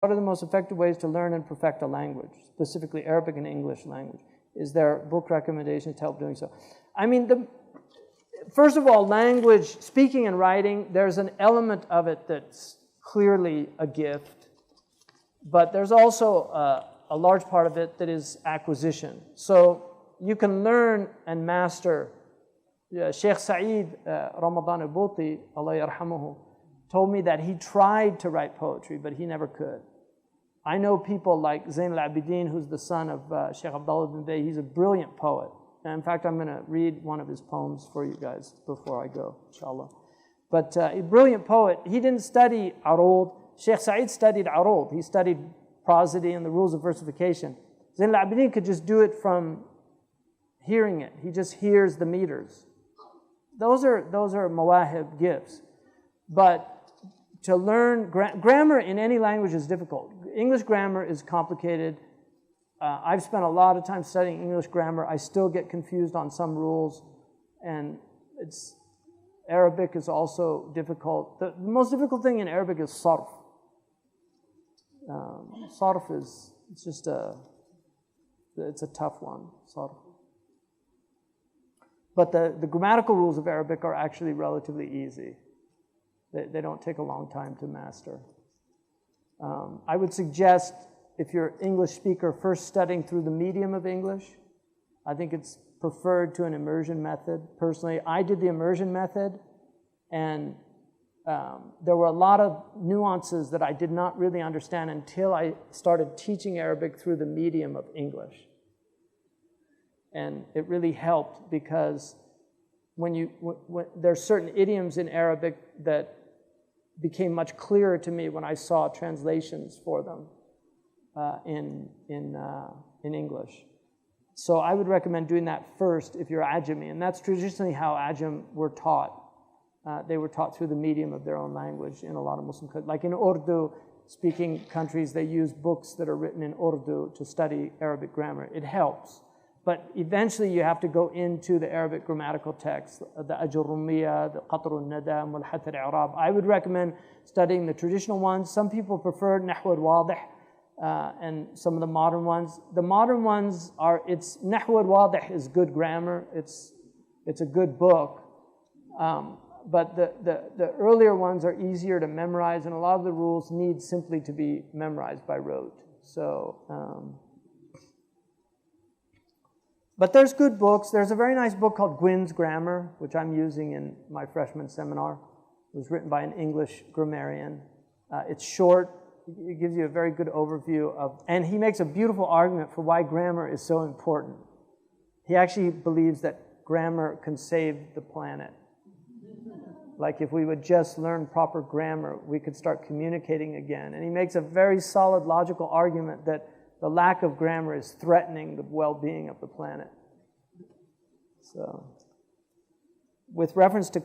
What are the most effective ways to learn and perfect a language, specifically Arabic and English language? Is there book recommendations to help doing so? I mean, first of all, language, speaking and writing, there's an element of it that's clearly a gift, but there's also a large part of it that is acquisition. So you can learn and master. Shaykh Saeed Ramadan al-Buti, Allah yarhamuhu, told me that he tried to write poetry, but he never could. I know people like Zain al-Abidin, who's the son of Shaykh Abdullah bin Bay. He's a brilliant poet. And in fact, I'm going to read one of his poems for you guys before I go, inshallah. But a brilliant poet. He didn't study arud. Shaykh Saeed studied arud. He studied prosody and the rules of versification. Zain al-Abidin could just do it from hearing it. He just hears the meters. Those are mawahib gifts. But to learn grammar in any language is difficult. English grammar is complicated. I've spent a lot of time studying English grammar. I still get confused on some rules, and Arabic is also difficult. The most difficult thing in Arabic is sarf. Sarf it's a tough one, sarf. But the grammatical rules of Arabic are actually relatively easy. They don't take a long time to master. I would suggest, if you're an English speaker, first studying through the medium of English. I think it's preferred to an immersion method. Personally, I did the immersion method, and there were a lot of nuances that I did not really understand until I started teaching Arabic through the medium of English. And it really helped because when there's certain idioms in Arabic that became much clearer to me when I saw translations for them in English. So I would recommend doing that first if you're Ajami, and that's traditionally how Ajam were taught. They were taught through the medium of their own language in a lot of Muslim countries. Like in Urdu-speaking countries, they use books that are written in Urdu to study Arabic grammar. It helps. But eventually you have to go into the Arabic grammatical text, the Ajurumiyya, the Qatr al-Nada, Mulhath al-I'rab. I would recommend studying the traditional ones. Some people prefer Nahw al-Wadih and some of the modern ones. The modern ones are, Nahw al-Wadih is good grammar. It's a good book. But the earlier ones are easier to memorize, and a lot of the rules need simply to be memorized by rote. So, but there's good books. There's a very nice book called Gwyn's Grammar, which I'm using in my freshman seminar. It was written by an English grammarian. It's short. It gives you a very good overview of, and he makes a beautiful argument for why grammar is so important. He actually believes that grammar can save the planet. Like if we would just learn proper grammar, we could start communicating again. And he makes a very solid logical argument that the lack of grammar is threatening the well-being of the planet. So, with reference to